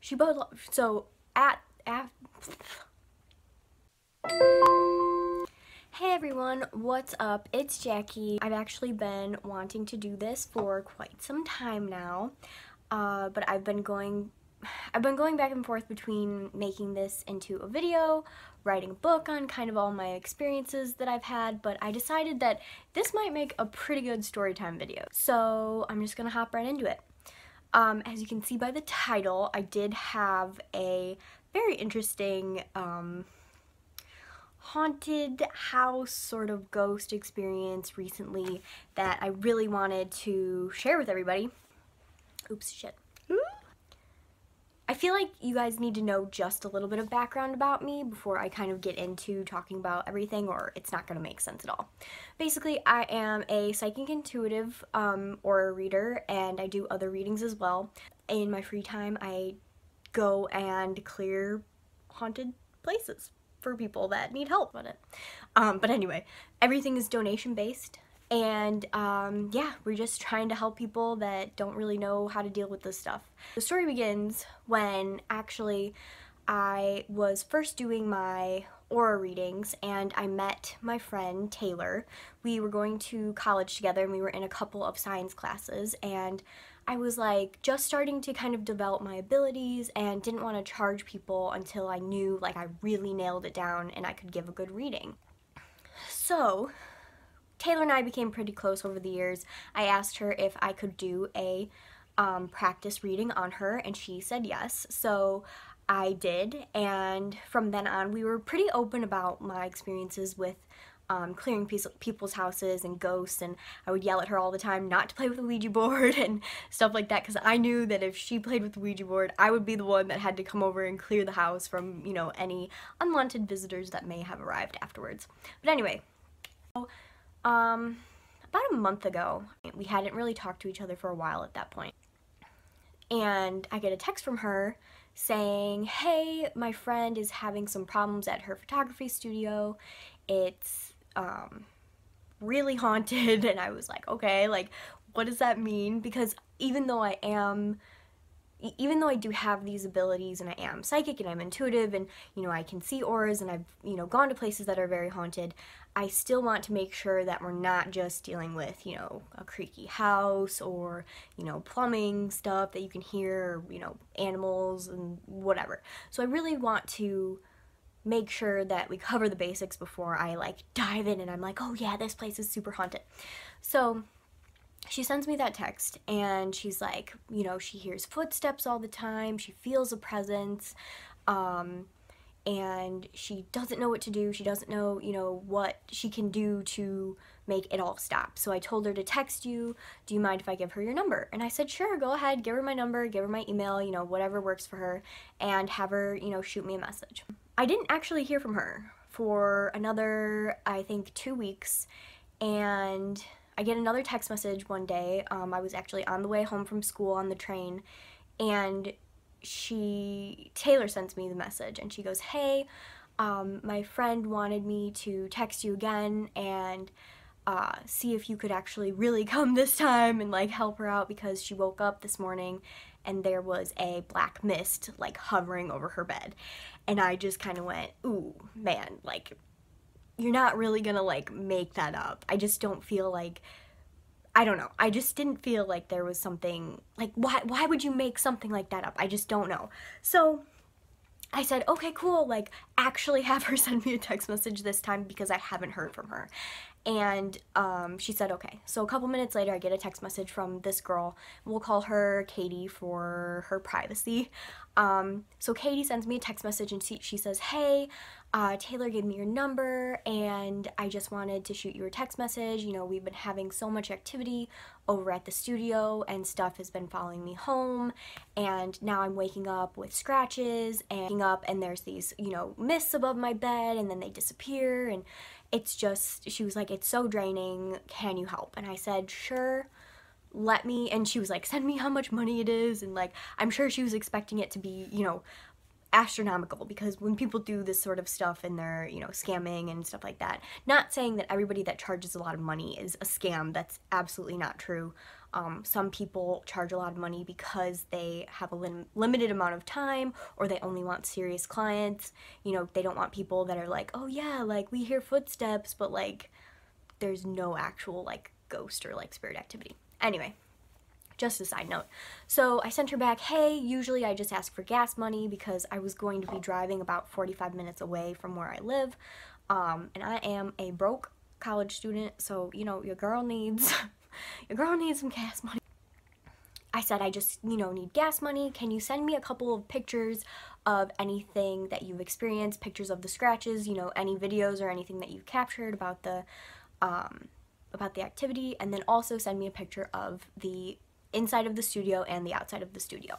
she both, so at Hey everyone, what's up? It's Jackie. I've actually been wanting to do this for quite some time now, but I've been going back and forth between making this into a video, writing a book on kind of all my experiences that I've had, but I decided that this might make a pretty good storytime video. So I'm just gonna hop right into it. As you can see by the title, I did have a very interesting haunted house sort of ghost experience recently that I really wanted to share with everybody. Oops, shit. I feel like you guys need to know just a little bit of background about me before I kind of get into talking about everything, or it's not going to make sense at all. Basically, I am a psychic intuitive aura reader, and I do other readings as well. In my free time, I go and clear haunted places for people that need help with it. But anyway, everything is donation based. And yeah, we're just trying to help people that don't really know how to deal with this stuff. The story begins when actually I was first doing my aura readings and I met my friend Taylor. We were going to college together and we were in a couple of science classes, and I was like just starting to kind of develop my abilities and didn't want to charge people until I knew like I really nailed it down and I could give a good reading. So Taylor and I became pretty close over the years. I asked her if I could do a practice reading on her, and she said yes. So I did, and from then on we were pretty open about my experiences with clearing people's houses and ghosts, and I would yell at her all the time not to play with the Ouija board and stuff like that, because I knew that if she played with the Ouija board, I would be the one that had to come over and clear the house from, you know, any unwanted visitors that may have arrived afterwards. But anyway, about a month ago, we hadn't really talked to each other for a while at that point, and I get a text from her saying, hey, my friend is having some problems at her photography studio. It's really haunted. And I was like, okay, like, what does that mean? Because even though I do have these abilities and I am psychic and I'm intuitive and, you know, I can see auras and I've, you know, gone to places that are very haunted, I still want to make sure that we're not just dealing with, you know, a creaky house or, you know, plumbing stuff that you can hear, or, you know, animals and whatever. So I really want to make sure that we cover the basics before I like dive in and I'm like, oh yeah, this place is super haunted. So she sends me that text and she's like, you know, she hears footsteps all the time, she feels a presence, and she doesn't know what to do. She doesn't know, you know, what she can do to make it all stop. So I told her to text you. Do you mind if I give her your number? And I said, sure, go ahead, give her my number, give her my email, you know, whatever works for her, and have her, you know, shoot me a message. I didn't actually hear from her for another, I think, 2 weeks, and I get another text message one day. I was actually on the way home from school on the train, and Taylor sends me the message, and she goes, hey, my friend wanted me to text you again and see if you could actually really come this time and like help her out, because she woke up this morning and there was a black mist like hovering over her bed. And I just kind of went, ooh, man, like, you're not really gonna like make that up. I just don't feel like, I don't know, I just didn't feel like there was something, like, why would you make something like that up? I just don't know. So I said, okay, cool, like, actually have her send me a text message this time because I haven't heard from her. And she said, okay. So a couple minutes later, I get a text message from this girl. We'll call her Katie for her privacy. So Katie sends me a text message and she says, hey, Taylor gave me your number and I just wanted to shoot you a text message. You know, we've been having so much activity over at the studio and stuff has been following me home, and now I'm waking up with scratches and there's these, you know, mists above my bed and then they disappear, and it's just, she was like, it's so draining, can you help? And I said, sure, let me, and she was like, send me how much money it is, and like, I'm sure she was expecting it to be, you know, astronomical, because when people do this sort of stuff and they're, you know, scamming and stuff like that, not saying that everybody that charges a lot of money is a scam, that's absolutely not true. Some people charge a lot of money because they have a limited amount of time, or they only want serious clients. You know, they don't want people that are like, oh yeah, like we hear footsteps, but like there's no actual like ghost or like spirit activity. Anyway, just a side note. So I sent her back, hey, usually I just ask for gas money because I was going to be driving about 45 minutes away from where I live. And I am a broke college student, so you know, your girl needs some gas money. I said, I just, you know, need gas money. Can you send me a couple of pictures of anything that you've experienced, pictures of the scratches, you know, any videos or anything that you've captured about the activity, and then also send me a picture of the inside of the studio and the outside of the studio.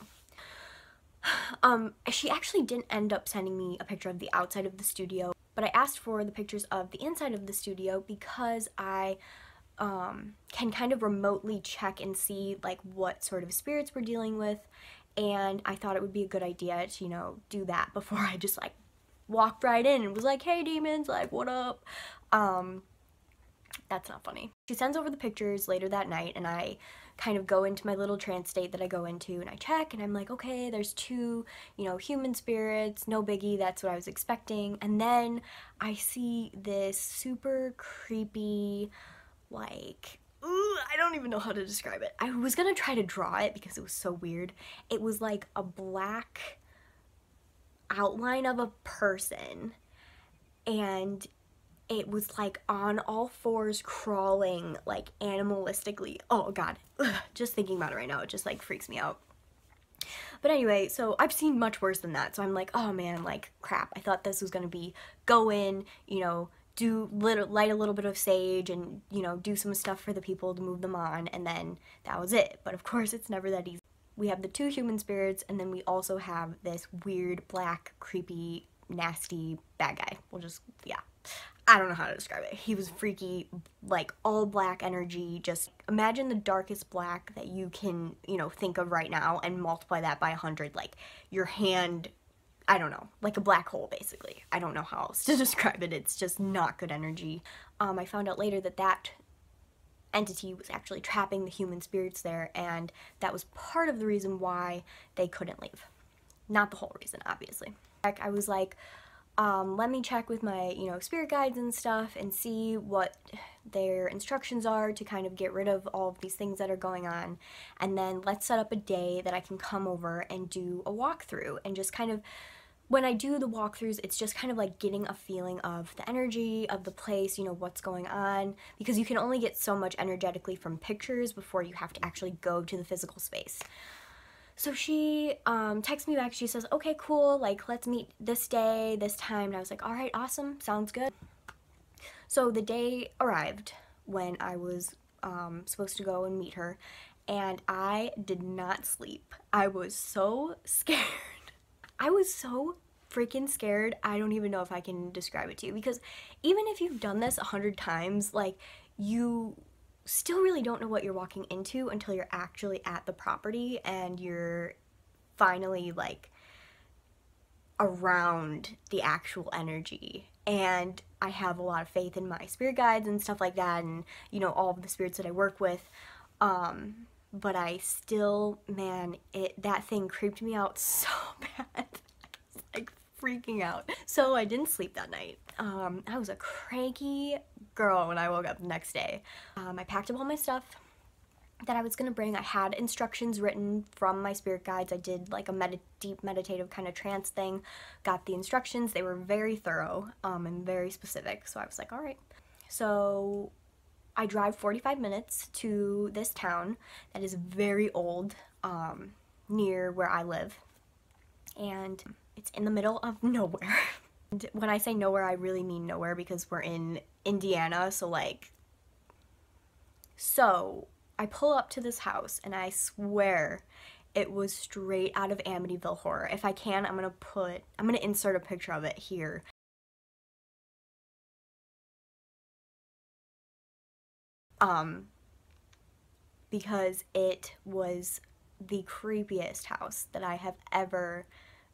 She actually didn't end up sending me a picture of the outside of the studio, but I asked for the pictures of the inside of the studio because I can kind of remotely check and see like what sort of spirits we're dealing with, and I thought it would be a good idea to, you know, do that before I just like walked right in and was like, hey demons, like what up? That's not funny. She sends over the pictures later that night, and I kind of go into my little trance state that I go into, and I check, and I'm like, okay, there's 2, you know, human spirits, no biggie, that's what I was expecting. And then I see this super creepy, like, I don't even know how to describe it. I was gonna try to draw it because it was so weird. It was like a black outline of a person, and it was like on all fours crawling like animalistically. Oh god, ugh, just thinking about it right now, it just like freaks me out. But anyway, so I've seen much worse than that, so I'm like, oh man, like crap, I thought this was gonna be go in, you know, light a little bit of sage and, you know, do some stuff for the people to move them on, and then that was it. But of course it's never that easy. We have the 2 human spirits, and then we also have this weird black creepy nasty bad guy. We'll just, yeah, I don't know how to describe it. He was freaky, like all black energy. Just imagine the darkest black that you can, you know, think of right now and multiply that by 100. Like your hand, I don't know, like a black hole basically. I don't know how else to describe it. It's just not good energy. I found out later that that entity was actually trapping the human spirits there, and that was part of the reason why they couldn't leave. Not the whole reason, obviously. I was like, let me check with my, you know, spirit guides and stuff and see what their instructions are to kind of get rid of all of these things that are going on, and then let's set up a day that I can come over and do a walkthrough. And just kind of, when I do the walkthroughs, it's just kind of like getting a feeling of the energy of the place, you know, what's going on, because you can only get so much energetically from pictures before you have to actually go to the physical space. So she texts me back, she says, okay, cool, like, let's meet this day, this time, and I was like, all right, awesome, sounds good. So the day arrived when I was supposed to go and meet her, and I did not sleep. I was so scared. I was so freaking scared, I don't even know if I can describe it to you, because even if you've done this 100 times, like, you still really don't know what you're walking into until you're actually at the property and you're finally like around the actual energy. And I have a lot of faith in my spirit guides and stuff like that, and you know, all of the spirits that I work with, but I still, man, that thing creeped me out so bad. I was like freaking out. So I didn't sleep that night. I was a cranky girl when I woke up the next day. I packed up all my stuff that I was gonna bring. I had instructions written from my spirit guides. I did like a deep meditative kind of trance thing, got the instructions. They were very thorough and very specific, so I was like, all right. So I drive 45 minutes to this town that is very old, near where I live, and it's in the middle of nowhere. And when I say nowhere, I really mean nowhere, because we're in Indiana, so like, so I pull up to this house, and I swear it was straight out of Amityville Horror. If I can, I'm gonna insert a picture of it here. Because it was the creepiest house that I have ever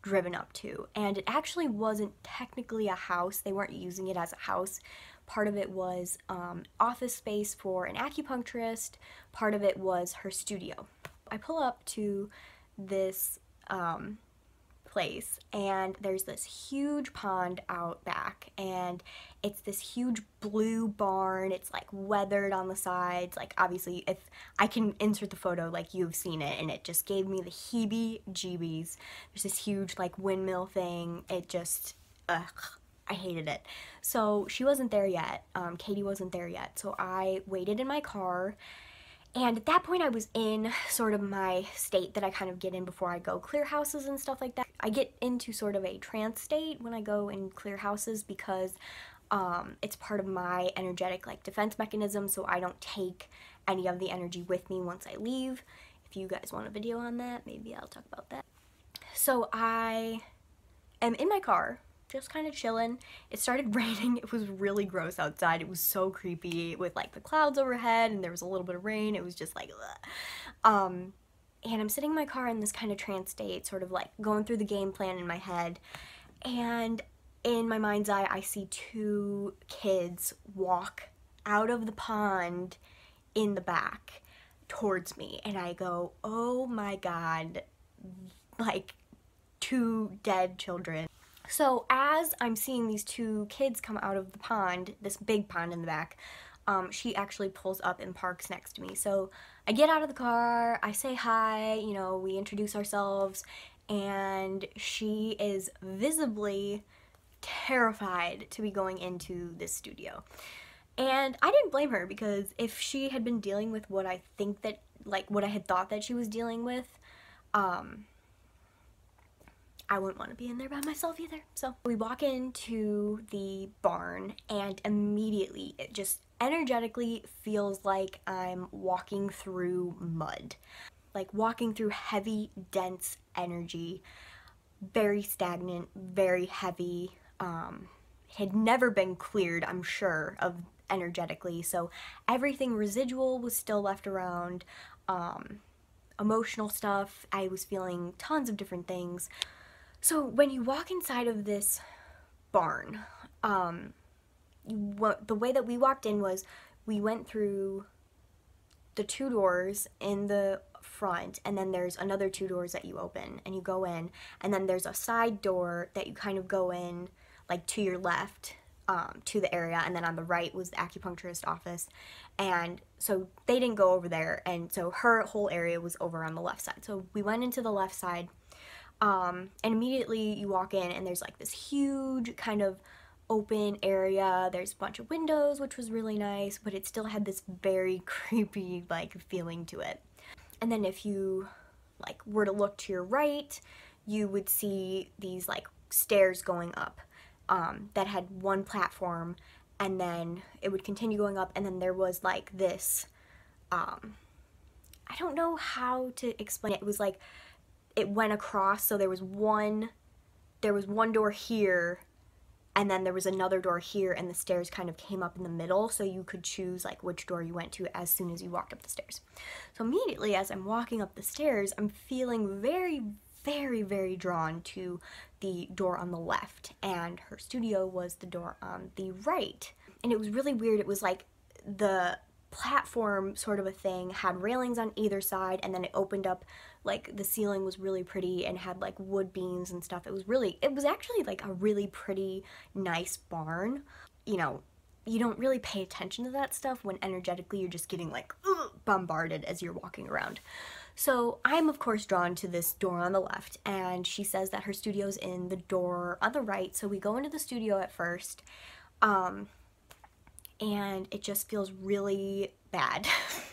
driven up to. And it actually wasn't technically a house. They weren't using it as a house. Part of it was office space for an acupuncturist. Part of it was her studio. I pull up to this place, and there's this huge pond out back, and it's this huge blue barn. It's like weathered on the sides. Like, obviously, if I can insert the photo, like, you've seen it, and it just gave me the heebie-jeebies. There's this huge like windmill thing. It just, ugh, I hated it. So she wasn't there yet. Katie wasn't there yet. So I waited in my car. And at that point I was in sort of my state that I kind of get in before I go clear houses and stuff like that. I get into sort of a trance state when I go and clear houses because it's part of my energetic like defense mechanism, so I don't take any of the energy with me once I leave. If you guys want a video on that, maybe I'll talk about that. So I am in my car, just kind of chilling. It started raining. It was really gross outside. It was so creepy with like the clouds overhead, and there was a little bit of rain. It was just like, and I'm sitting in my car in this kind of trance state, sort of like going through the game plan in my head, and in my mind's eye, I see two kids walk out of the pond in the back towards me, and I go, oh my God, like two dead children. So as I'm seeing these two kids come out of the pond, this big pond in the back, she actually pulls up and parks next to me. So I get out of the car, I say hi, you know, we introduce ourselves, and she is visibly terrified to be going into this studio. And I didn't blame her, because if she had been dealing with what I think that, like, what I had thought that she was dealing with, I wouldn't want to be in there by myself either. So we walk into the barn, and immediately it just energetically feels like I'm walking through mud. Like walking through heavy, dense energy, very stagnant, very heavy. It had never been cleared, I'm sure, of energetically, so everything residual was still left around. Emotional stuff, I was feeling tons of different things. So when you walk inside of this barn, the way that we walked in was we went through the two doors in the front, and then there's another two doors that you open and you go in, and then there's a side door that you kind of go in like to your left, to the area, and then on the right was the acupuncturist office. And so they didn't go over there, and so her whole area was over on the left side. So we went into the left side. And immediately you walk in, and there's like this huge kind of open area. There's a bunch of windows, which was really nice, but it still had this very creepy like feeling to it. And then if you like were to look to your right, you would see these like stairs going up that had one platform, and then it would continue going up, and then there was like this, I don't know how to explain it. It was like it went across, so there was one door here, and then there was another door here, and the stairs kind of came up in the middle, so you could choose like which door you went to as soon as you walked up the stairs. So immediately as I'm walking up the stairs, I'm feeling very, very, very drawn to the door on the left, and her studio was the door on the right. And it was really weird. It was like the platform sort of a thing had railings on either side, and then it opened up, like the ceiling was really pretty and had like wood beams and stuff. It was actually like a really pretty nice barn. You know, you don't really pay attention to that stuff when energetically you're just getting like bombarded as you're walking around. So I'm of course drawn to this door on the left, and she says that her studio's in the door on the right. So we go into the studio at first, and it just feels really bad.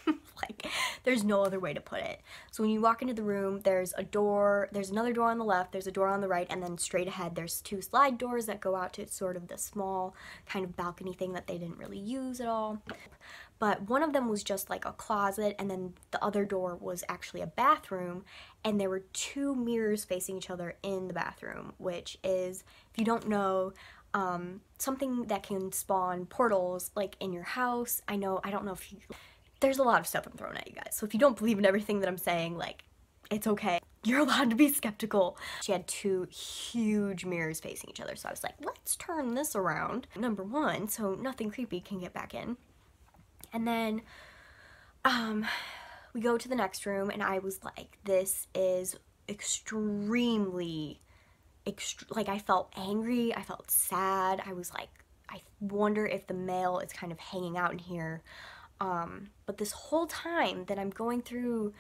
Like, there's no other way to put it. So when you walk into the room, there's a door, there's another door on the left, there's a door on the right, and then straight ahead there's two slide doors that go out to sort of the small kind of balcony thing that they didn't really use at all. But one of them was just like a closet, and then the other door was actually a bathroom, and there were two mirrors facing each other in the bathroom, which is, if you don't know, something that can spawn portals like in your house. I don't know if you, there's a lot of stuff I'm throwing at you guys, so if you don't believe in everything that I'm saying, like, it's okay. you're allowed to be skeptical. She had two huge mirrors facing each other, so I was like, let's turn this around. Number one, so nothing creepy can get back in. And then we go to the next room, and I was like, this is extremely, like, I felt angry, I felt sad, I was like, I wonder if the male is kind of hanging out in here. But this whole time that I'm going through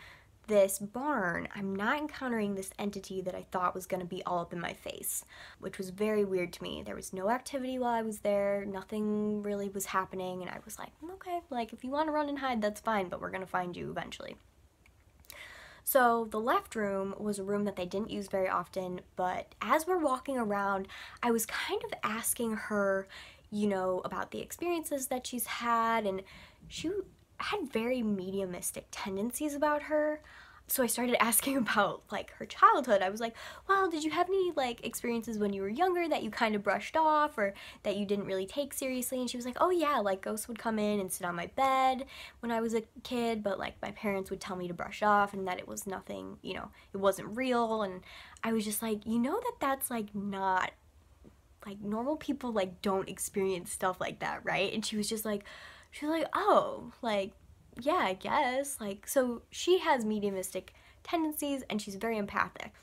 this barn, I'm not encountering this entity that I thought was going to be all up in my face, which was very weird to me. There was no activity while I was there, nothing really was happening, and I was like, okay, like, if you want to run and hide, that's fine, but we're going to find you eventually. So the left room was a room that they didn't use very often, but as we're walking around, I was kind of asking her, you know, about the experiences that she's had, and she had very mediumistic tendencies about her. So I started asking about, like, her childhood. I was like, well, did you have any, like, experiences when you were younger that you kind of brushed off or that you didn't really take seriously? And she was like, oh yeah, like, ghosts would come in and sit on my bed when I was a kid, but, like, my parents would tell me to brush off and that it was nothing, you know, it wasn't real. And I was just like, you know, that's, like, not, like, normal people, like, don't experience stuff like that, right? And she was like, oh, like, yeah, I guess. Like, so she has mediumistic tendencies and she's very empathic.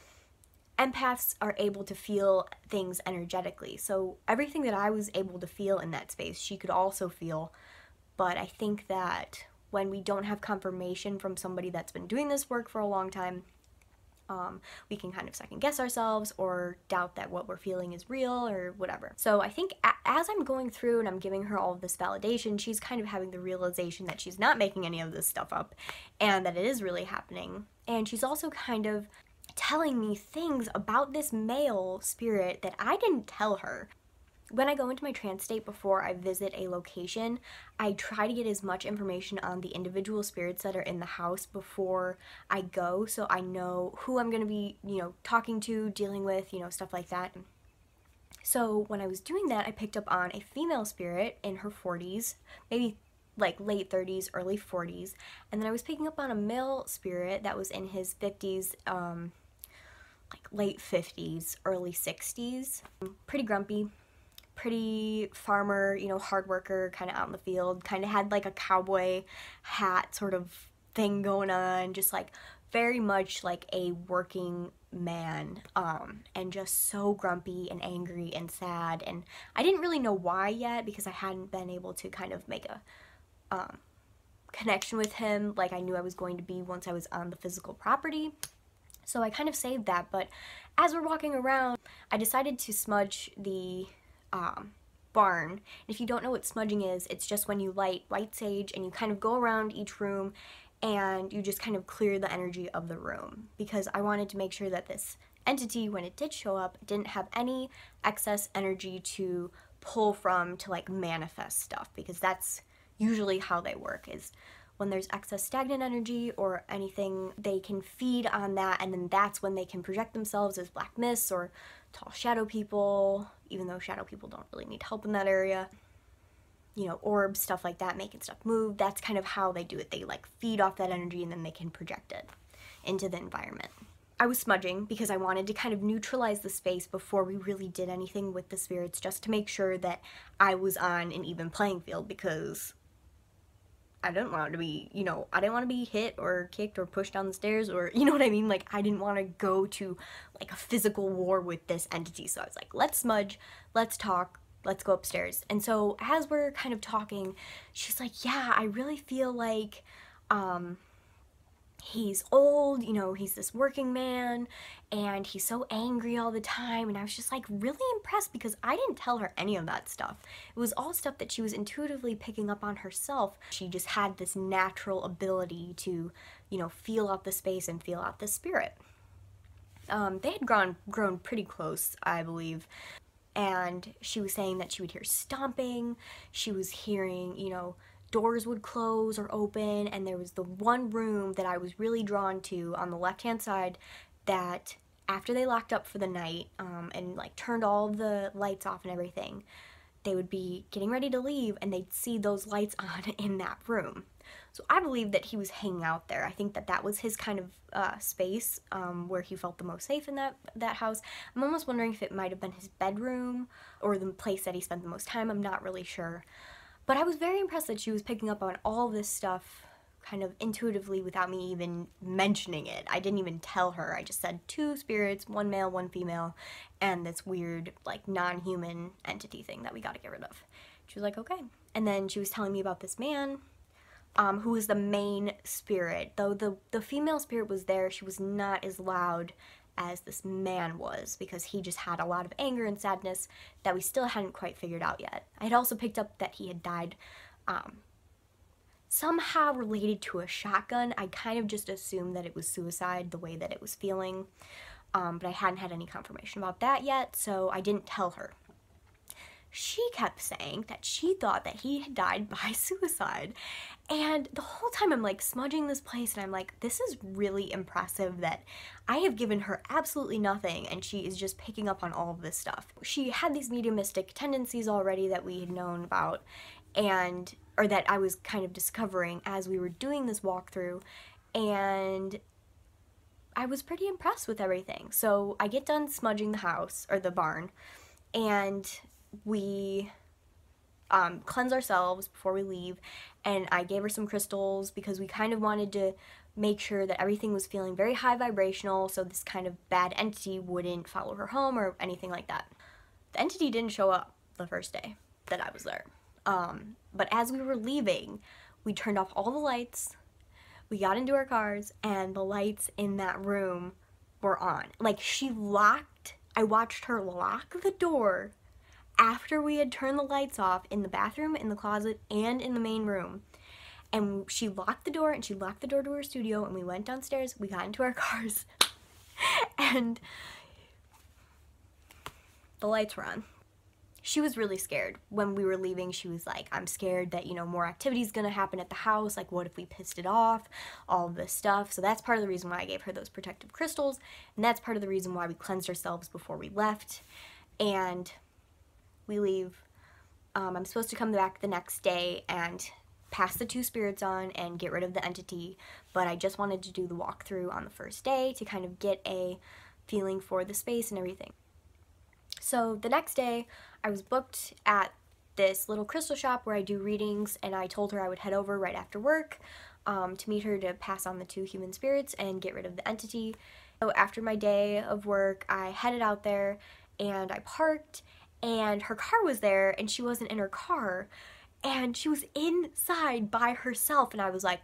Empaths are able to feel things energetically. So everything that I was able to feel in that space, she could also feel. But I think that when we don't have confirmation from somebody that's been doing this work for a long time, we can kind of second guess ourselves or doubt that what we're feeling is real or whatever. So I think as I'm going through and I'm giving her all of this validation, she's kind of having the realization that she's not making any of this stuff up and that it is really happening. And she's also kind of telling me things about this male spirit that I didn't tell her. When I go into my trance state before I visit a location, I try to get as much information on the individual spirits that are in the house before I go, so I know who I'm going to be, you know, talking to, dealing with, you know, stuff like that. So when I was doing that, I picked up on a female spirit in her 40s, maybe like late 30s, early 40s, and then I was picking up on a male spirit that was in his 50s, like late 50s, early 60s, pretty grumpy, pretty farmer, you know, hard worker, kind of out in the field, kind of had like a cowboy hat sort of thing going on, just like very much like a working man, and just so grumpy and angry and sad. And I didn't really know why yet because I hadn't been able to kind of make a connection with him like I knew I was going to be once I was on the physical property. So I kind of saved that, but as we're walking around, I decided to smudge the barn. And if you don't know what smudging is, it's just when you light white sage and you kind of go around each room and you just kind of clear the energy of the room, because I wanted to make sure that this entity, when it did show up, didn't have any excess energy to pull from to like manifest stuff, because that's usually how they work, is when there's excess stagnant energy or anything, they can feed on that, and then that's when they can project themselves as black mists or tall shadow people, even though shadow people don't really need help in that area. You know, orbs, stuff like that, making stuff move. That's kind of how they do it. They like feed off that energy and then they can project it into the environment. I was smudging because I wanted to kind of neutralize the space before we really did anything with the spirits, just to make sure that I was on an even playing field, because I didn't want to be, you know, I didn't want to be hit or kicked or pushed down the stairs, or, you know what I mean? Like, I didn't want to go to, like, a physical war with this entity. So I was like, let's smudge, let's talk, let's go upstairs. And so as we're kind of talking, she's like, yeah, I really feel like, he's old, you know, he's this working man, and he's so angry all the time. And I was just like really impressed because I didn't tell her any of that stuff. It was all stuff that she was intuitively picking up on herself. She just had this natural ability to, you know, feel out the space and feel out the spirit. They had grown pretty close, I believe. And she was saying that she would hear stomping, she was hearing, you know, doors would close or open, and there was the one room that I was really drawn to on the left-hand side that after they locked up for the night, and like turned all the lights off and everything, they would be getting ready to leave and they'd see those lights on in that room. So I believe that he was hanging out there. I think that that was his kind of space where he felt the most safe in that house. I'm almost wondering if it might have been his bedroom or the place that he spent the most time. I'm not really sure. But I was very impressed that she was picking up on all this stuff kind of intuitively without me even mentioning it. I didn't even tell her. I just said 2 spirits, 1 male, 1 female, and this weird, like, non-human entity thing that we gotta get rid of. She was like, okay. And then she was telling me about this man who was the main spirit. Though the female spirit was there, she was not as loud as this man was, because he just had a lot of anger and sadness that we still hadn't quite figured out yet. I had also picked up that he had died somehow related to a shotgun. I kind of just assumed that it was suicide, the way that it was feeling, but I hadn't had any confirmation about that yet, so I didn't tell her. She kept saying that she thought that he had died by suicide, and the whole time I'm like smudging this place, and I'm like, this is really impressive that I have given her absolutely nothing and she is just picking up on all of this stuff. She had these mediumistic tendencies already that we had known about, or that I was kind of discovering as we were doing this walkthrough, and I was pretty impressed with everything. So I get done smudging the house, or the barn, and we cleanse ourselves before we leave, and I gave her some crystals because we kind of wanted to make sure that everything was feeling very high vibrational so this kind of bad entity wouldn't follow her home or anything like that. The entity didn't show up the first day that I was there. But as we were leaving, we turned off all the lights, we got into our cars, and the lights in that room were on. Like, I watched her lock the door after we had turned the lights off in the bathroom, in the closet, and in the main room. And she locked the door, and she locked the door to her studio, and we went downstairs, we got into our cars, and the lights were on. She was really scared. When we were leaving, she was like, I'm scared that, more activity's gonna happen at the house, like what if we pissed it off, all of this stuff. So that's part of the reason why I gave her those protective crystals, and that's part of the reason why we cleansed ourselves before we left. And we leave. I'm supposed to come back the next day and pass the 2 spirits on and get rid of the entity, but I just wanted to do the walkthrough on the first day to kind of get a feeling for the space and everything. So the next day, I was booked at this little crystal shop where I do readings, and I told her I would head over right after work to meet her to pass on the 2 human spirits and get rid of the entity. So after my day of work, I headed out there and I parked, and her car was there, and she wasn't in her car, and she was inside by herself, and I was like,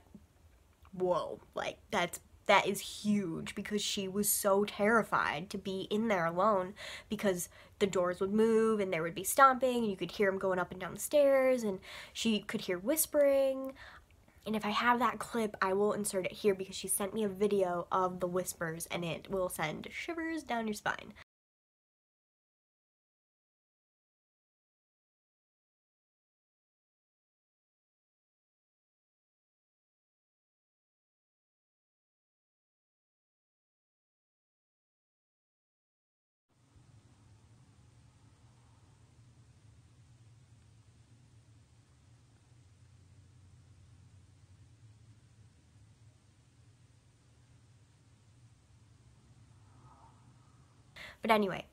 whoa, like that is huge, because she was so terrified to be in there alone, because the doors would move and there would be stomping and you could hear them going up and down the stairs, and she could hear whispering. And if I have that clip, I will insert it here, because she sent me a video of the whispers and it will send shivers down your spine. But anyway,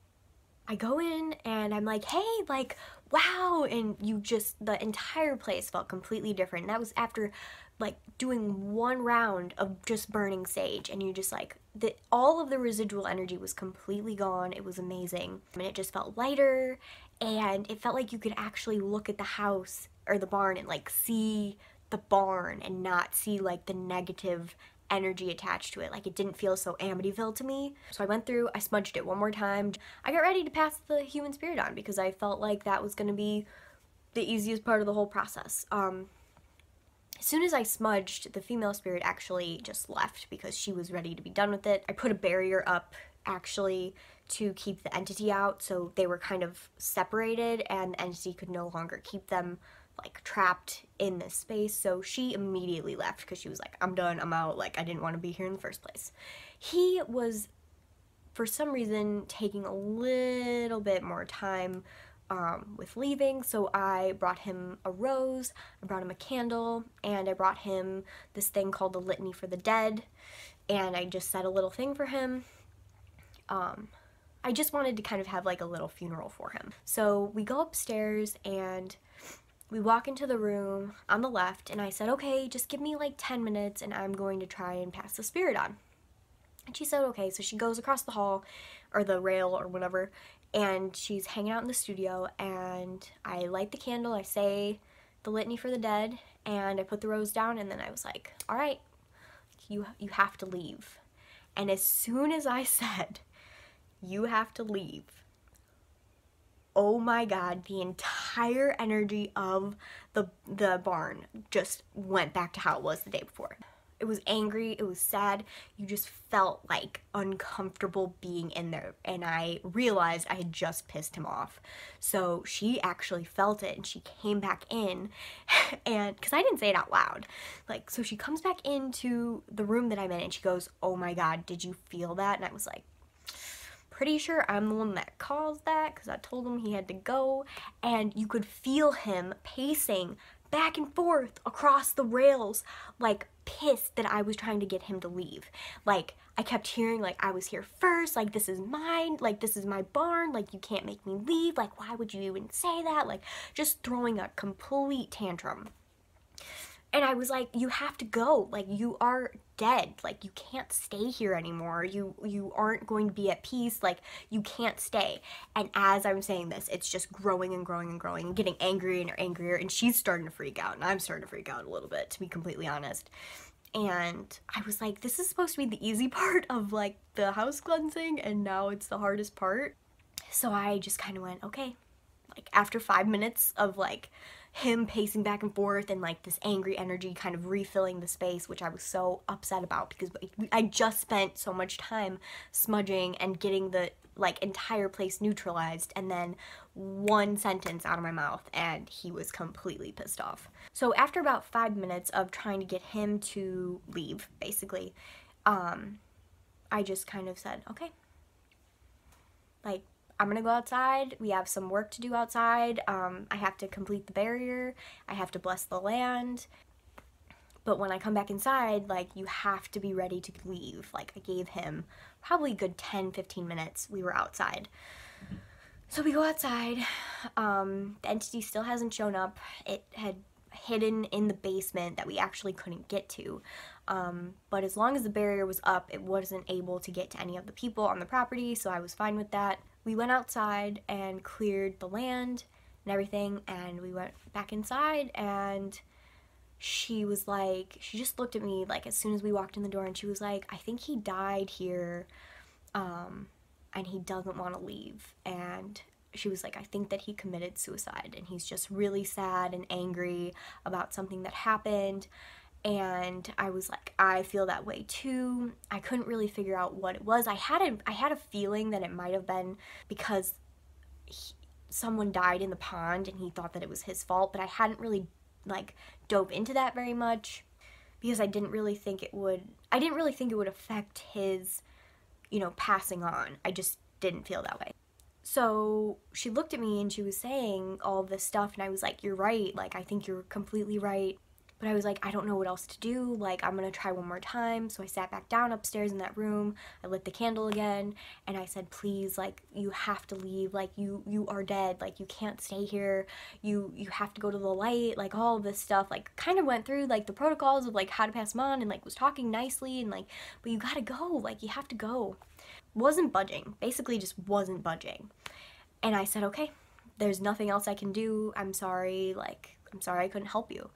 I go in and I'm like, hey, like, wow, and the entire place felt completely different. And that was after, like, doing 1 round of just burning sage, and you just, like, all of the residual energy was completely gone. It was amazing. And it just felt lighter, and it felt like you could actually look at the house, or the barn, and, like, see the barn and not see, like, the negative energy attached to it. Like, it didn't feel so Amityville to me. So I went through, I smudged it 1 more time. I got ready to pass the human spirit on, because I felt like that was gonna be the easiest part of the whole process. As soon as I smudged, the female spirit actually just left, because she was ready to be done with it. I put a barrier up, actually, to keep the entity out, so they were kind of separated, and the entity could no longer keep them, like, trapped in this space. So she immediately left, because she was like, I'm done, I'm out, like, I didn't want to be here in the first place. He was, for some reason, taking a little bit more time with leaving, so I brought him a rose, I brought him a candle, and I brought him this thing called the Litany for the Dead, and I just said a little thing for him. I just wanted to kind of have like a little funeral for him. So we go upstairs and we walk into the room on the left, and I said, okay, just give me like 10 minutes and I'm going to try and pass the spirit on. And she said, okay. So she goes across the hall, or the rail or whatever, and she's hanging out in the studio, and I light the candle, I say the Litany for the Dead, and I put the rose down, and then I was like, all right, you have to leave. And as soon as I said, you have to leave, oh my God, the entire energy of the barn just went back to how it was the day before. It was angry, it was sad, you just felt like uncomfortable being in there, and I realized I had just pissed him off. So she actually felt it, and she came back in, and, because I didn't say it out loud, like, so she comes back into the room that I'm in, and she goes, oh my God, did you feel that? And I was like, pretty sure I'm the one that caused that, because I told him he had to go, and you could feel him pacing back and forth across the rails, like pissed that I was trying to get him to leave. Like, I kept hearing, like, I was here first, like, this is mine, like, this is my barn, like, you can't make me leave, like, why would you even say that? Like, just throwing a complete tantrum. And I was like, you have to go, like, you are dead, like, you can't stay here anymore, you aren't going to be at peace, like, you can't stay. And as I'm saying this, it's just growing and growing and growing and getting angrier and angrier, and she's starting to freak out, and I'm starting to freak out a little bit, to be completely honest. And I was like, this is supposed to be the easy part of, like, the house cleansing, and now it's the hardest part. So I just kind of went, okay. Like, after 5 minutes of, like, him pacing back and forth and like this angry energy kind of refilling the space, which I was so upset about because I just spent so much time smudging and getting the like entire place neutralized, and then one sentence out of my mouth and he was completely pissed off. So after about 5 minutes of trying to get him to leave, basically, I just kind of said, okay, like, I'm gonna go outside, we have some work to do outside, I have to complete the barrier, I have to bless the land, but when I come back inside, like, you have to be ready to leave. Like, I gave him probably a good 10-15 minutes, we were outside. So we go outside, the entity still hasn't shown up, it had hidden in the basement that we actually couldn't get to, but as long as the barrier was up, it wasn't able to get to any of the people on the property, so I was fine with that. We went outside and cleared the land and everything, and we went back inside, and she was like, she just looked at me like as soon as we walked in the door, and she was like, I think he died here, and he doesn't want to leave. And she was like, I think that he committed suicide, and he's just really sad and angry about something that happened. And I was like, I feel that way too. I couldn't really figure out what it was. I had a feeling that it might have been because someone died in the pond and he thought that it was his fault, but I hadn't really like dove into that very much because I didn't really think it would affect his, you know, passing on. I just didn't feel that way. So she looked at me and she was saying all this stuff, and I was like, you're right, like, I think you're completely right. But I was like, I don't know what else to do, like, I'm gonna try one more time. So I sat back down upstairs in that room, I lit the candle again, and I said, please, like, you have to leave, like, you are dead, like, you can't stay here, you have to go to the light, like, all of this stuff, like, kind of went through, like, the protocols of, like, how to pass them on, and, like, was talking nicely, and, like, but you gotta go, like, you have to go. Wasn't budging, basically just wasn't budging. And I said, okay, there's nothing else I can do, I'm sorry, like, I'm sorry I couldn't help you.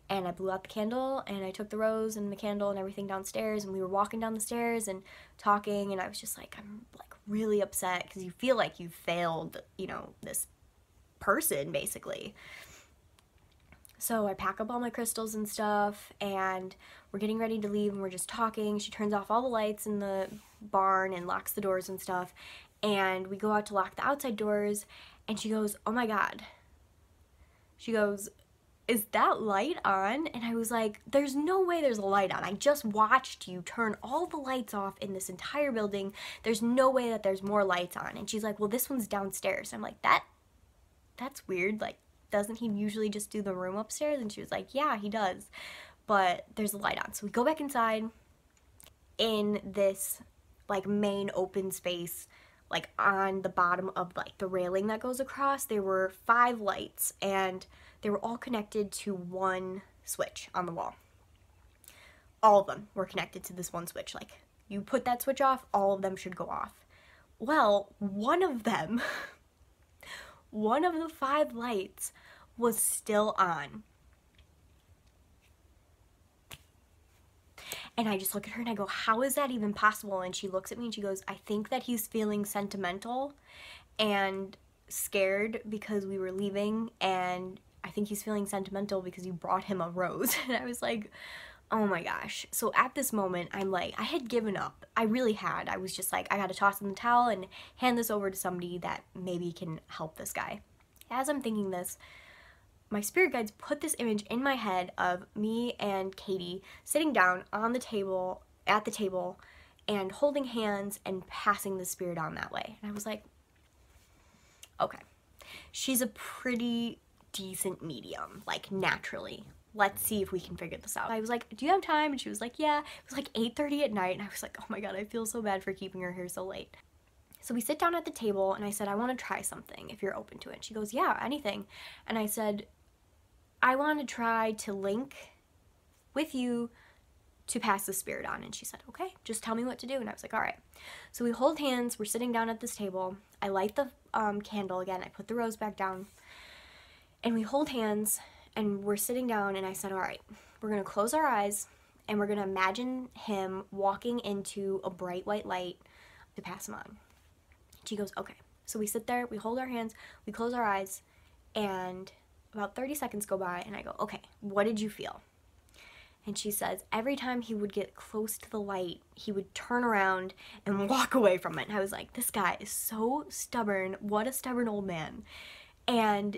And I blew out the candle, and I took the rose and the candle and everything downstairs, and we were walking down the stairs and talking, and I was just like, I'm like really upset because you feel like you failed, you know, this person basically. So I pack up all my crystals and stuff, and we're getting ready to leave, and we're just talking. She turns off all the lights in the barn and locks the doors and stuff, and we go out to lock the outside doors, and she goes, oh my God. She goes, is that light on? And I was like, there's no way there's a light on. I just watched you turn all the lights off in this entire building. There's no way that there's more lights on. And she's like, well, this one's downstairs. I'm like, that's weird. Like, doesn't he usually just do the room upstairs? And she was like, yeah, he does. But there's a light on. So we go back inside. In this like main open space, like on the bottom of like the railing that goes across, there were 5 lights, and they were all connected to one switch on the wall. All of them were connected to this one switch. Like, you put that switch off, all of them should go off. Well, one of them, one of the 5 lights was still on. And I just look at her and I go, how is that even possible? And she looks at me and she goes, I think that he's feeling sentimental and scared because we were leaving, and I think he's feeling sentimental because you brought him a rose. And I was like, oh my gosh. So at this moment, I'm like, I had given up. I really had. I was just like, I gotta toss in the towel and hand this over to somebody that maybe can help this guy. As I'm thinking this, my spirit guides put this image in my head of me and Katie sitting down on the table, at the table, and holding hands and passing the spirit on that way. And I was like, okay, she's a pretty decent medium, like naturally. Let's see if we can figure this out. I was like, do you have time? And she was like, yeah. It was like 8:30 at night, and I was like, oh my god, I feel so bad for keeping her here so late. So we sit down at the table, and I said, I want to try something if you're open to it. She goes, yeah, anything. And I said, I want to try to link with you to pass the spirit on. And she said, okay, just tell me what to do. And I was like, all right. So we hold hands, we're sitting down at this table. I light the candle again, I put the rose back down, and we hold hands, and we're sitting down, and I said, all right, we're gonna close our eyes, and we're gonna imagine him walking into a bright white light to pass him on. She goes, okay. So we sit there, we hold our hands, we close our eyes, and about 30 seconds go by, and I go, okay, what did you feel? And she says, every time he would get close to the light, he would turn around and walk away from it. And I was like, this guy is so stubborn. What a stubborn old man. And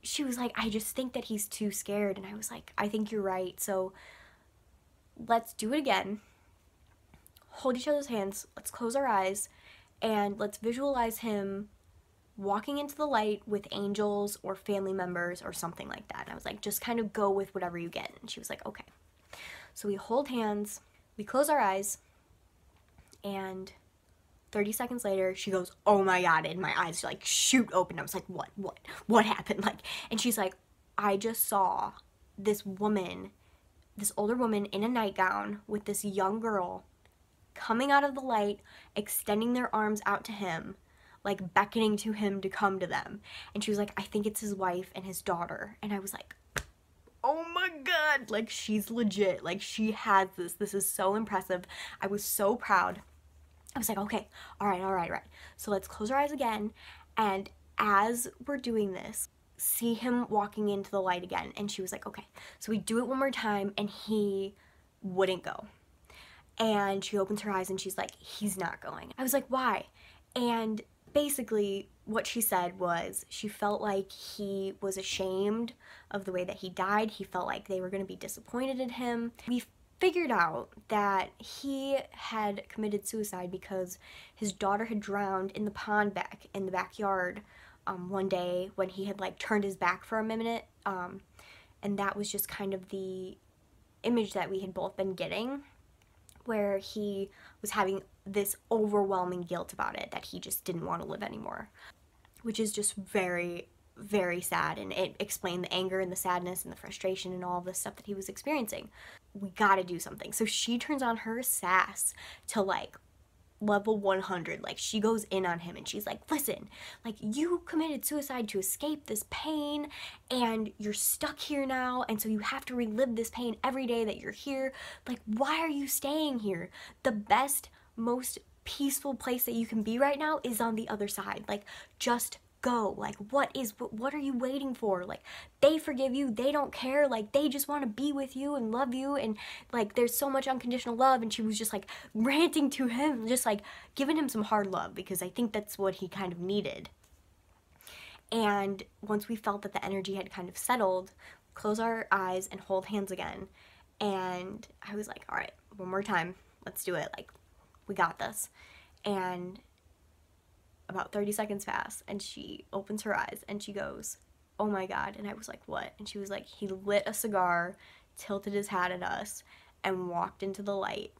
she was like, I just think that he's too scared. And I was like, I think you're right. So let's do it again. Hold each other's hands. Let's close our eyes. And let's visualize him walking into the light with angels or family members or something like that. And I was like, just kind of go with whatever you get. And she was like, okay. So we hold hands, we close our eyes, and 30 seconds later, she goes, oh my god, and my eyes like shoot open. I was like, what happened? Like, and she's like, I just saw this woman, this older woman in a nightgown with this young girl coming out of the light, extending their arms out to him, like beckoning to him to come to them. And she was like, I think it's his wife and his daughter. And I was like, oh my god, like, she's legit, like, she has this is so impressive. I was so proud. I was like, okay, all right. So let's close our eyes again, and as we're doing this, see him walking into the light again. And she was like, okay. So we do it one more time, and he wouldn't go. And she opens her eyes and she's like, he's not going. I was like, why? And basically what she said was she felt like he was ashamed of the way that he died. He felt like they were going to be disappointed in him. We figured out that he had committed suicide because his daughter had drowned in the pond back in the backyard one day when he had like turned his back for a minute, and that was just kind of the image that we had both been getting, where he was having this overwhelming guilt about it, that he just didn't want to live anymore, which is just very, very sad. And it explained the anger and the sadness and the frustration and all of the stuff that he was experiencing. We gotta do something. So she turns on her sass to like level 100. Like, she goes in on him and she's like, listen, like, you committed suicide to escape this pain and you're stuck here now, and so you have to relive this pain every day that you're here. Like, why are you staying here? The best, most peaceful place that you can be right now is on the other side. Like, just go. Like, what are you waiting for? Like, they forgive you, they don't care, like, they just want to be with you and love you, and like, there's so much unconditional love. And she was just like ranting to him, just like giving him some hard love, because I think that's what he kind of needed. And once we felt that the energy had kind of settled, close our eyes and hold hands again. And I was like, all right, one more time, let's do it, like, we got this. And about 30 seconds pass, and she opens her eyes and she goes, "Oh my God." And I was like, "What?" And she was like, "He lit a cigar, tilted his hat at us, and walked into the light."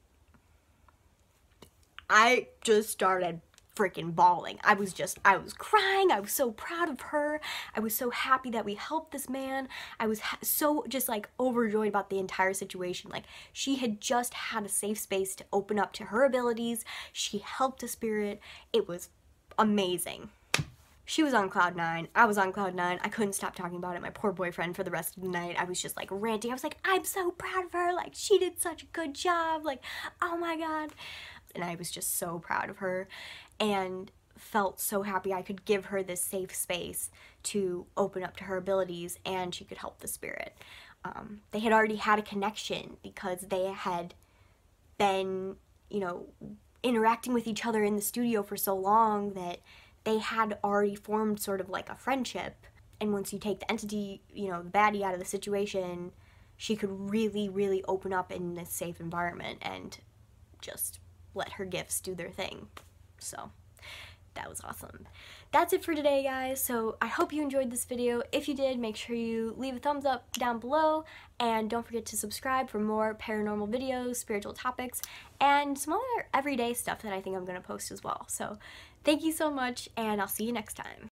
I just started freaking bawling. I was crying. I was so proud of her. I was so happy that we helped this man. I was so just like overjoyed about the entire situation. Like, she had just had a safe space to open up to her abilities. She helped a spirit. It was amazing. She was on cloud nine. I was on cloud nine. I couldn't stop talking about it. My poor boyfriend for the rest of the night. I was just like ranting. I was like, "I'm so proud of her. Like, she did such a good job. Like, oh my God." And I was just so proud of her and felt so happy I could give her this safe space to open up to her abilities and she could help the spirit. They had already had a connection because they had been, you know, interacting with each other in the studio for so long that they had already formed sort of like a friendship. And once you take the entity, you know, the baddie out of the situation, she could really, really open up in this safe environment and just let her gifts do their thing. So that was awesome. That's it for today, guys. So I hope you enjoyed this video. If you did, make sure you leave a thumbs up down below, and don't forget to subscribe for more paranormal videos, spiritual topics, and some other everyday stuff that I think I'm going to post as well. So thank you so much, and I'll see you next time.